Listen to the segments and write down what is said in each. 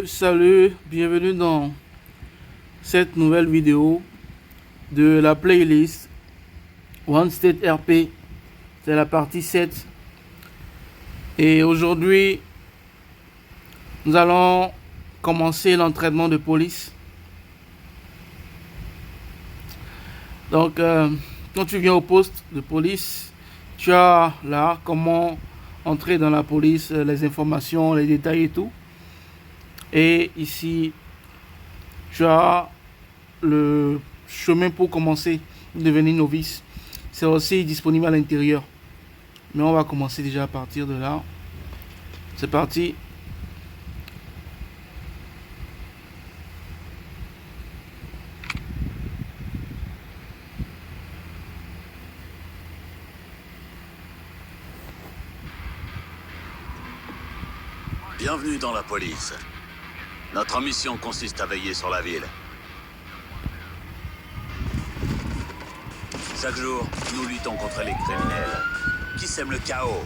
Salut, bienvenue dans cette nouvelle vidéo de la playlist One State RP. C'est la partie 7. Et aujourd'hui, nous allons commencer l'entraînement de police. Donc, quand tu viens au poste de police, tu as là comment entrer dans la police, les informations, les détails et tout. Et ici, tu as le chemin pour commencer à devenir novice. C'est aussi disponible à l'intérieur. Mais on va commencer déjà à partir de là. C'est parti. Bienvenue dans la police. Notre mission consiste à veiller sur la ville. Chaque jour, nous luttons contre les criminels qui sèment le chaos.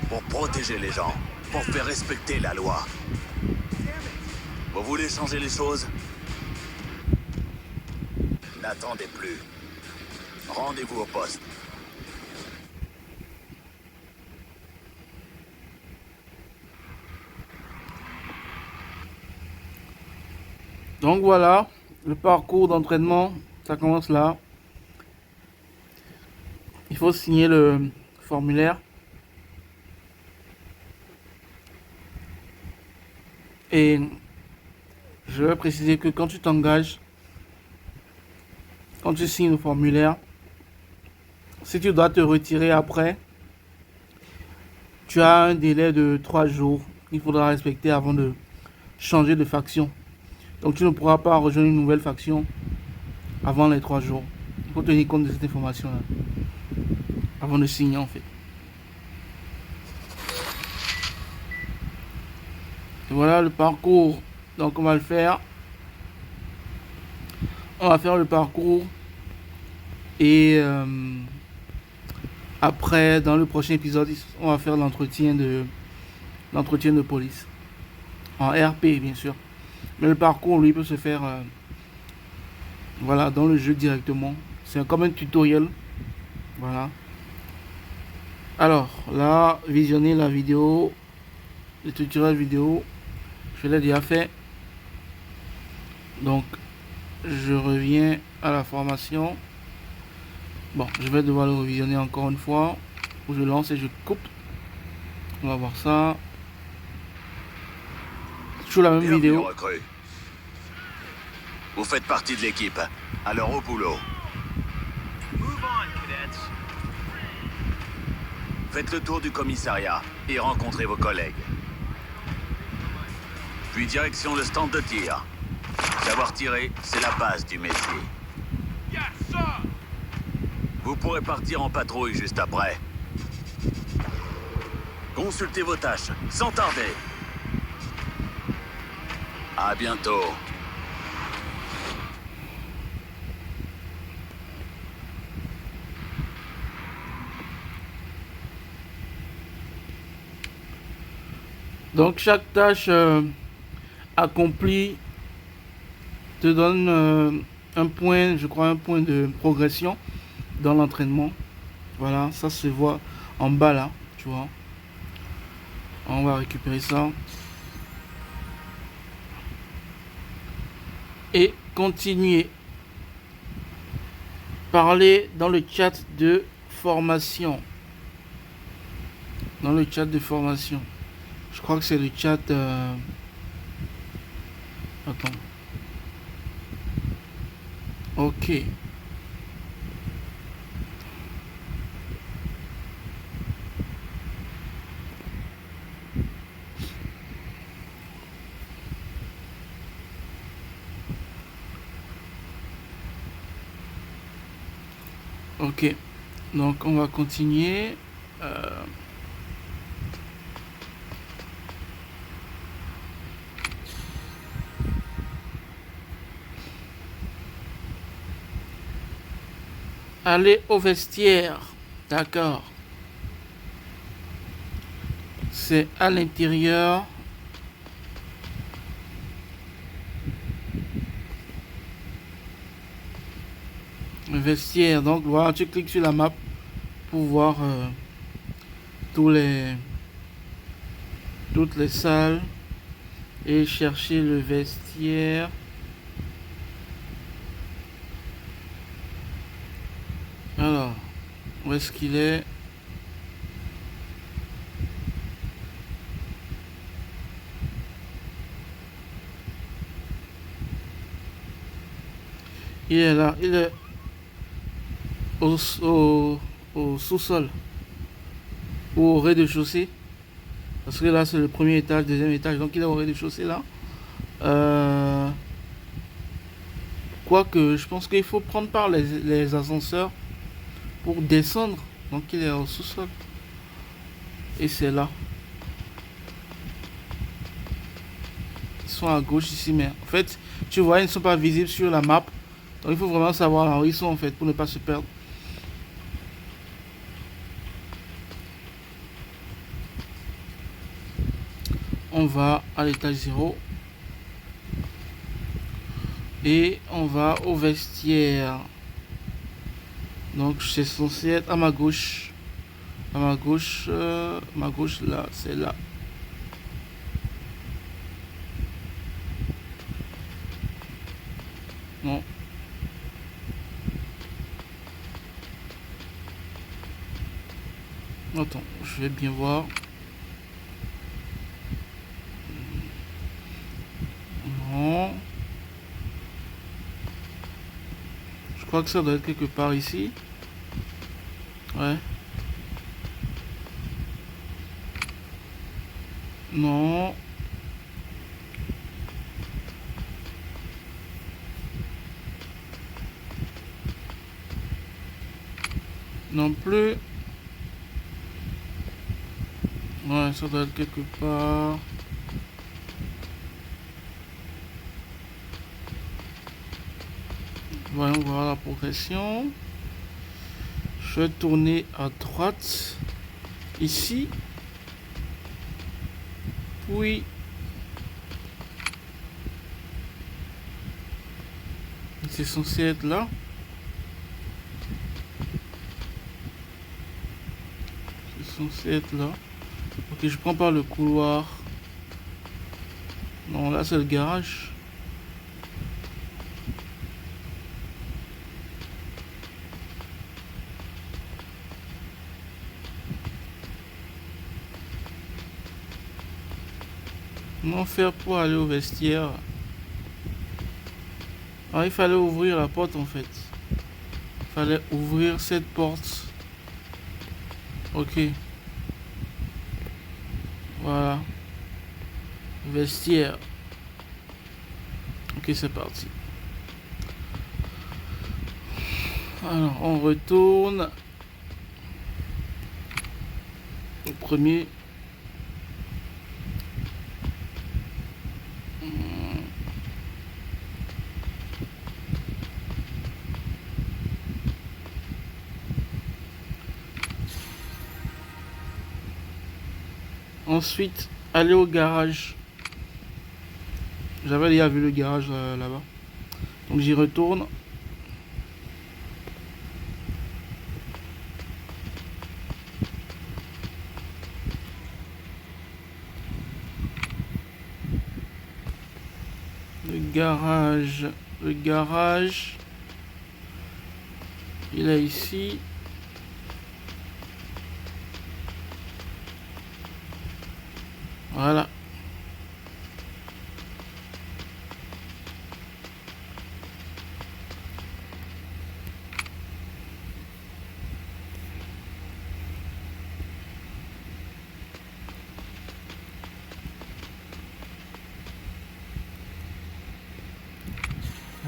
Pour protéger les gens, pour faire respecter la loi. Vous voulez changer les choses? N'attendez plus. Rendez-vous au poste. Donc voilà, le parcours d'entraînement, ça commence là. Il faut signer le formulaire. Et je vais préciser que quand tu t'engages, quand tu signes le formulaire, si tu dois te retirer après, tu as un délai de 3 jours qu'il faudra respecter avant de changer de faction. Donc tu ne pourras pas rejoindre une nouvelle faction avant les 3 jours. Il faut tenir compte de cette information-là avant de signer en fait. Et voilà le parcours. Donc on va le faire. On va faire le parcours. Et après, dans le prochain épisode, on va faire l'entretien de police. En RP bien sûr. Mais le parcours, lui, peut se faire voilà, dans le jeu directement. C'est comme un tutoriel. Voilà. Alors, là, visionnez la vidéo. Le tutoriel vidéo. Je l'ai déjà fait. Donc, je reviens à la formation. Bon, je vais devoir le revisionner encore une fois. Je lance et je coupe. On va voir ça. Toujours la même Bienvenue, vidéo. recrue. Vous faites partie de l'équipe. Alors au boulot. Faites le tour du commissariat et rencontrez vos collègues. Puis direction le stand de tir. Savoir tirer, c'est la base du métier. Vous pourrez partir en patrouille juste après. Consultez vos tâches, sans tarder. À bientôt. Donc chaque tâche accomplie te donne un point, je crois un point de progression dans l'entraînement. Voilà, ça se voit en bas là, tu vois. On va récupérer ça. Et continuer. Parler dans le chat de formation. Dans le chat de formation. Je crois que c'est le chat... Attends. Ok. Ok. Donc on va continuer. Aller au vestiaire. D'accord. C'est à l'intérieur. Le vestiaire. Donc voilà, tu cliques sur la map pour voir toutes les salles et chercher le vestiaire. Alors, où est-ce qu'il est? Il est là, il est au sous-sol ou au rez-de-chaussée. Parce que là, c'est le premier étage, deuxième étage. Donc, il est au rez-de-chaussée là. Quoique, je pense qu'il faut prendre par les ascenseurs pour descendre. Donc, il est au sous-sol. Et c'est là. Ils sont à gauche ici, mais en fait, tu vois, ils ne sont pas visibles sur la map. Donc, il faut vraiment savoir là où ils sont en fait pour ne pas se perdre. On va à l'étage 0. Et on va au vestiaire. Donc c'est censé être à ma gauche. À ma gauche là, c'est là. Non. Attends, je vais bien voir. Non. Je crois que ça doit être quelque part ici. Ouais. Non. Non plus. Ouais, ça doit être quelque part. Voyons voir la progression. Je vais tourner à droite. Ici. Puis. C'est censé être là. C'est censé être là. Ok, je prends par le couloir. Non, là c'est le garage. Comment faire pour aller au vestiaire? Ah, il fallait ouvrir la porte en fait. Il fallait ouvrir cette porte. Ok. Voilà. Vestiaire. Ok, c'est parti. Alors, on retourne au premier. Ensuite, aller au garage. J'avais déjà vu le garage là-bas. Donc j'y retourne. Le garage, il est ici. Voilà.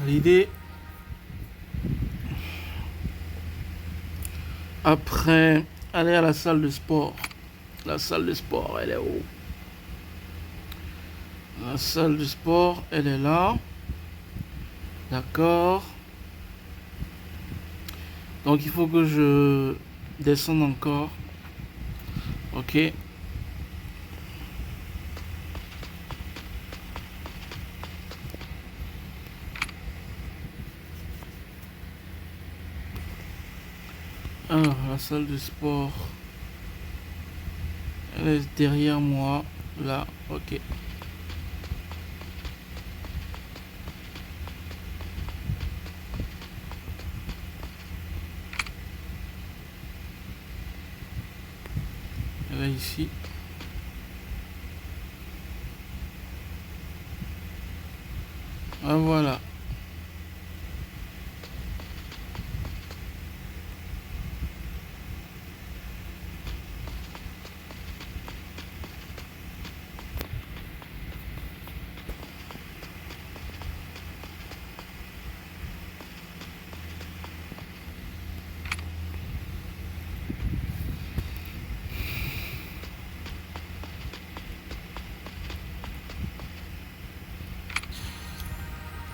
L'idée. Après, aller à la salle de sport. La salle de sport, elle est où? La salle de sport, elle est là. D'accord. Donc il faut que je descende encore. Ok. Alors, la salle de sport. Elle est derrière moi. Là, ok. Elle est ici. Ah, voilà.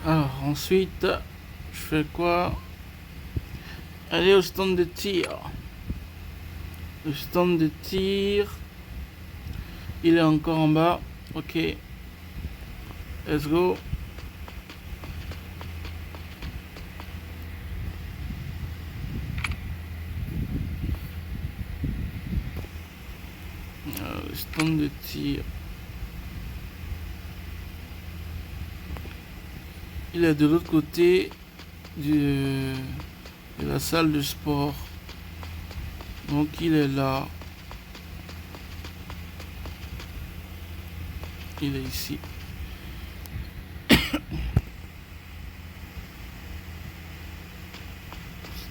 Alors ensuite, je fais quoi? Aller au stand de tir. Le stand de tir, il est encore en bas. Ok, let's go. Le stand de tir. Il est de l'autre côté de la salle de sport. Donc il est là. Il est ici.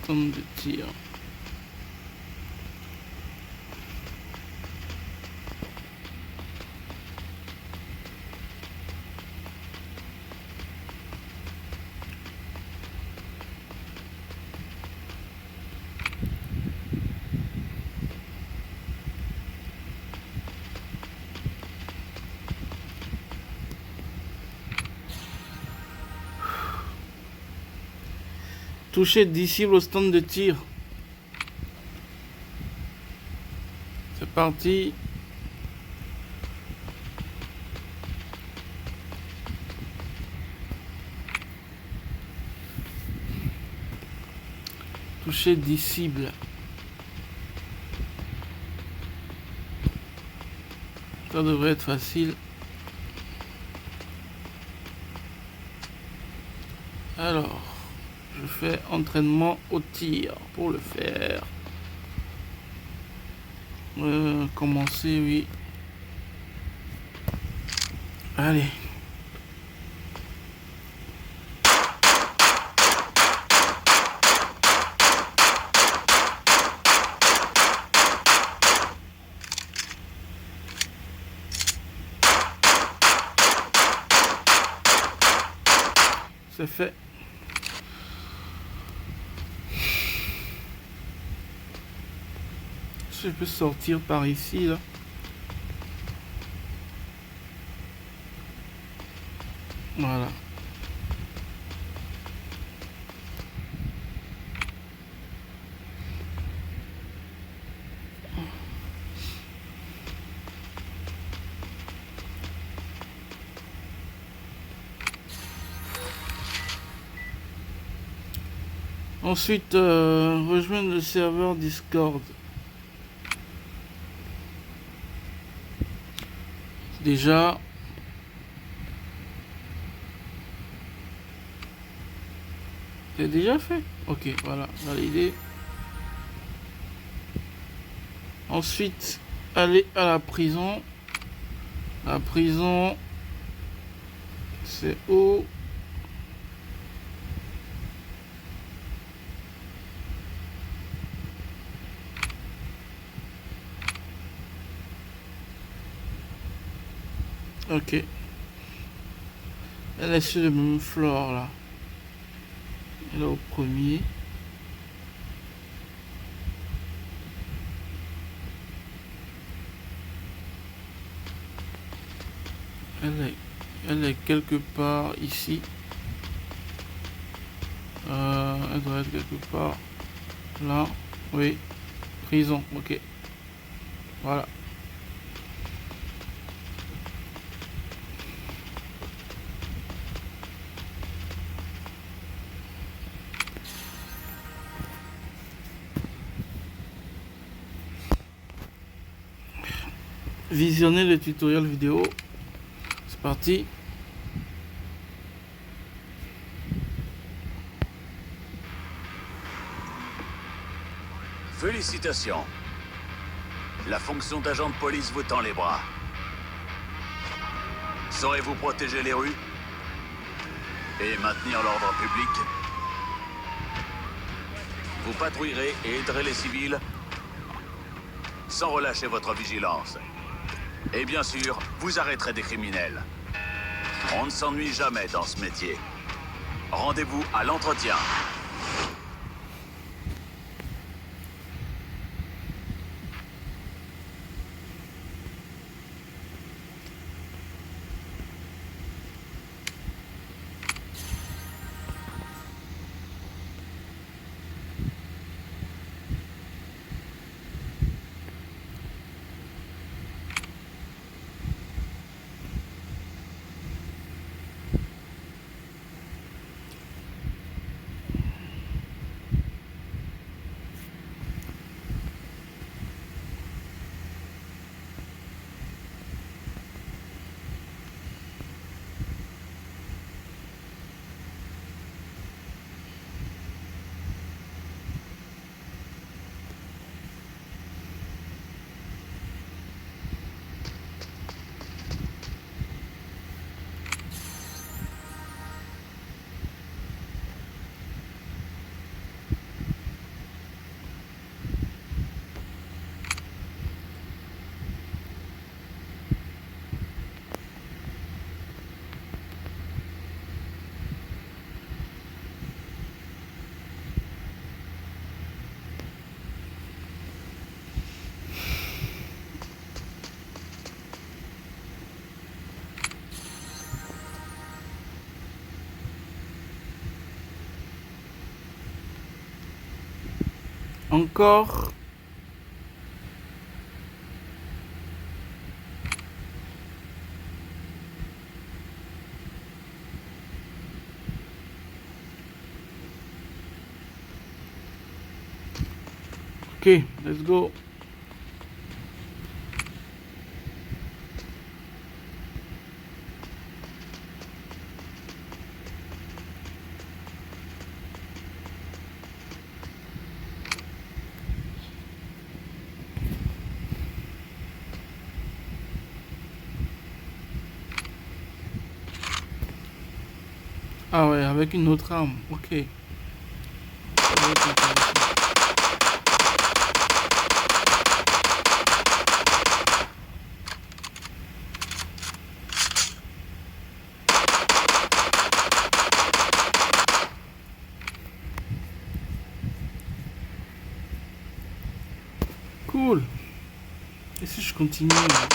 Stand de tir. Toucher 10 cibles au stand de tir. C'est parti. Toucher 10 cibles. Ça devrait être facile. Alors, je fais entraînement au tir pour le faire. Commencer, oui. Allez. C'est fait. Je peux sortir par ici là. Voilà. Ensuite, rejoindre le serveur Discord. Déjà, c'est déjà fait. Ok, voilà, validé. Ensuite, aller à la prison. La prison, c'est où? Ok. Elle est sur le même floor là. Elle est au premier. Elle est quelque part ici. Elle doit être quelque part là. Oui. Prison. Ok. Voilà. visionner le tutoriel vidéo. C'est parti. Félicitations. La fonction d'agent de police vous tend les bras. Saurez-vous protéger les rues et maintenir l'ordre public? Vous patrouillerez et aiderez les civils sans relâcher votre vigilance. Et bien sûr, vous arrêterez des criminels. On ne s'ennuie jamais dans ce métier. Rendez-vous à l'entretien. Encore. Ok, let's go. Ah ouais, avec une autre arme, ok. Ça va être intéressant. Cool. Et si je continue là?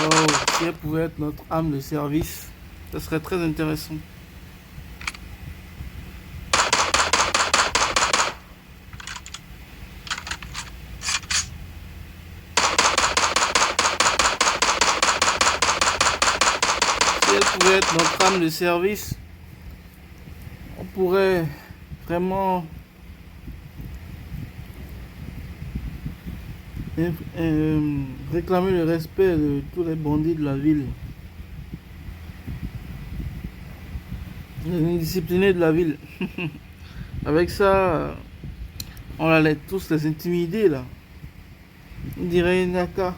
Oh, si elle pouvait être notre arme de service, ça serait très intéressant. Si elle pouvait être notre arme de service, on pourrait vraiment réclamer le respect de tous les bandits de la ville, les indisciplinés de la ville. Avec ça, on allait tous les intimider là. On dirait Naka.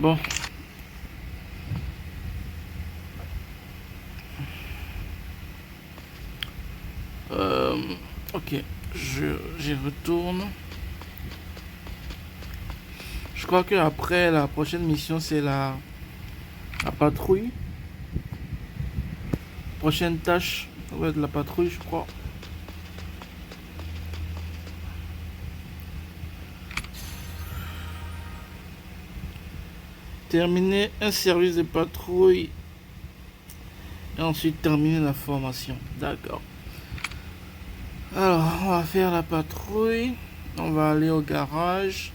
Bon. Ok, j'y retourne. Je crois que après la prochaine mission c'est la patrouille. Prochaine tâche, ça va être la patrouille, je crois. Terminer un service de patrouille et ensuite terminer la formation. D'accord. Alors, on va faire la patrouille. On va aller au garage.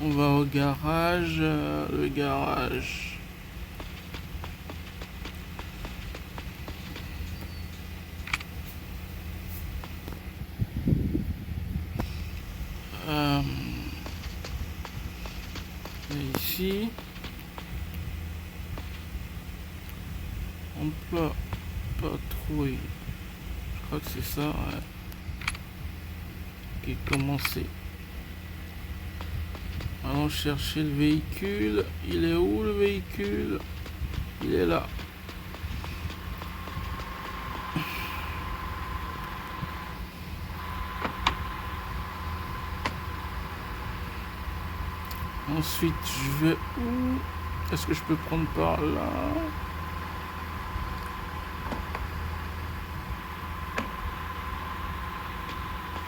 On va au garage. Le garage. ici. Emploi patrouille. Je crois que c'est ça. Ouais. Ok, commencer. Allons chercher le véhicule. Il est où le véhicule? Il est là. Ensuite, je vais où? Est-ce que je peux prendre par là?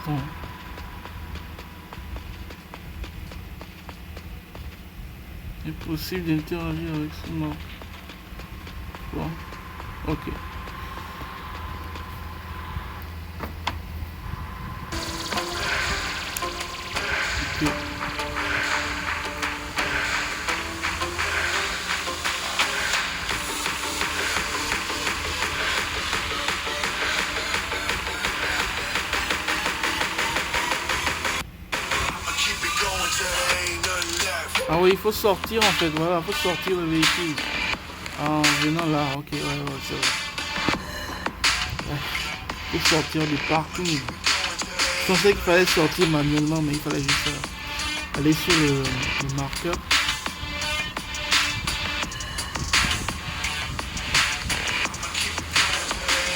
Bon. Il est possible d'interagir avec ce mort. Bon. Ok. Ok. Ah oui, il faut sortir en fait, voilà, il faut sortir le véhicule. En venant là, ok, ouais, c'est vrai. Ouais, il faut sortir du parking. Je pensais qu'il fallait sortir manuellement, mais il fallait juste aller sur le marqueur.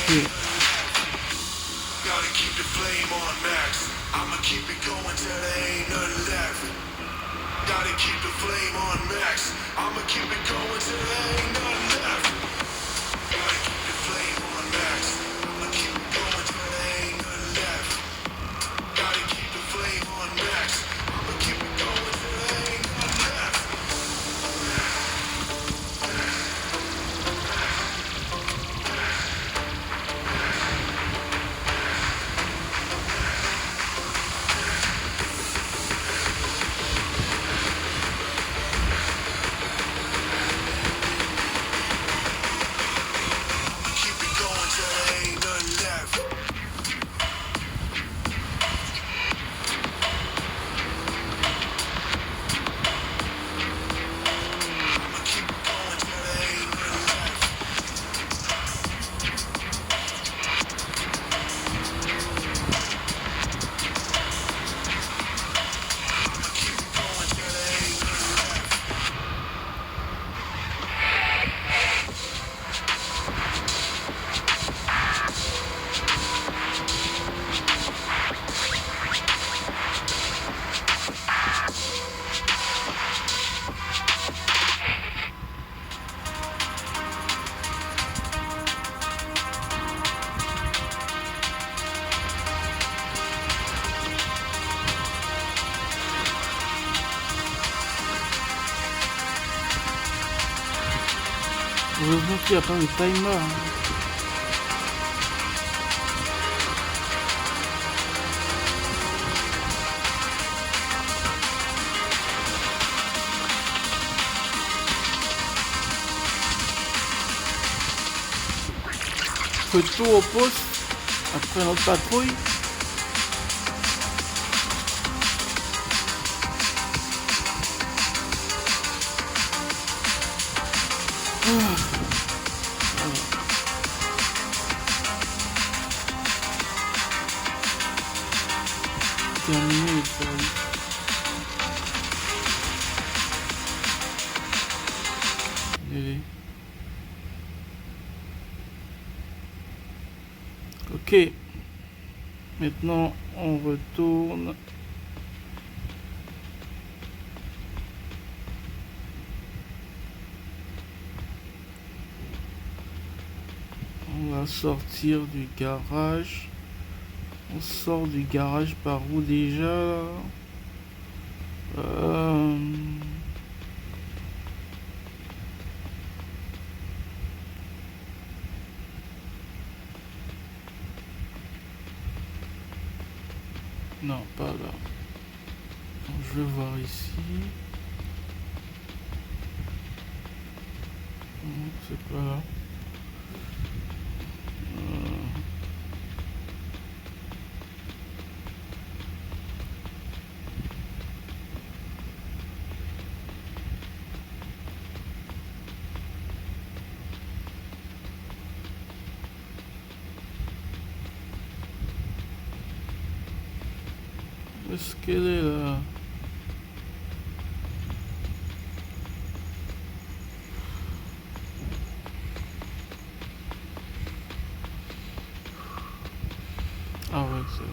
Okay. Heureusement qu'il n'y a pas de timer. Retour au poste après notre patrouille. Terminer le service. Allez. Ok. Maintenant, on retourne. On va sortir du garage. On sort du garage par où déjà? Non, pas là. Donc, je vais voir ici. Non, c'est pas là. Est-ce qu'elle est là? Ah ouais, c'est là.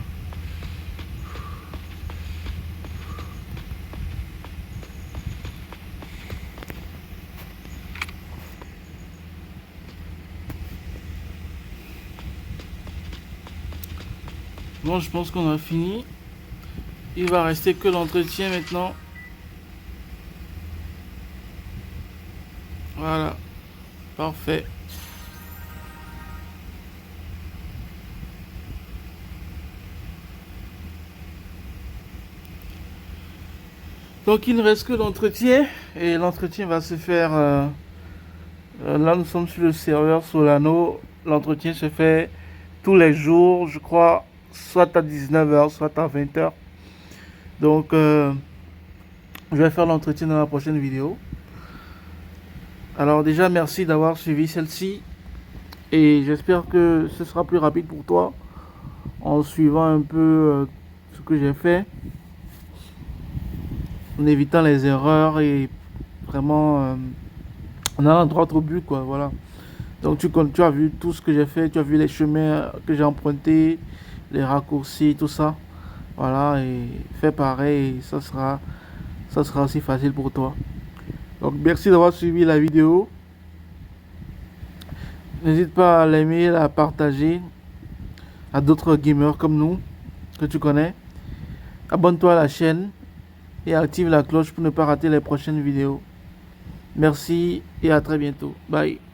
Bon, je pense qu'on a fini. Il va rester que l'entretien maintenant. Voilà. Parfait. Donc il ne reste que l'entretien. Et l'entretien va se faire... là nous sommes sur le serveur Solano. L'entretien se fait tous les jours, je crois, soit à 19h, soit à 20h. Donc je vais faire l'entretien dans la prochaine vidéo. Alors déjà merci d'avoir suivi celle-ci. Et j'espère que ce sera plus rapide pour toi en suivant un peu ce que j'ai fait, en évitant les erreurs et vraiment en allant droit au but, quoi. Voilà. Donc tu as vu tout ce que j'ai fait, tu as vu les chemins que j'ai empruntés, les raccourcis, tout ça. Voilà, et fais pareil, et ça sera aussi facile pour toi. Donc merci d'avoir suivi la vidéo. N'hésite pas à l'aimer, à partager à d'autres gamers comme nous que tu connais. Abonne-toi à la chaîne et active la cloche pour ne pas rater les prochaines vidéos. Merci et à très bientôt. Bye.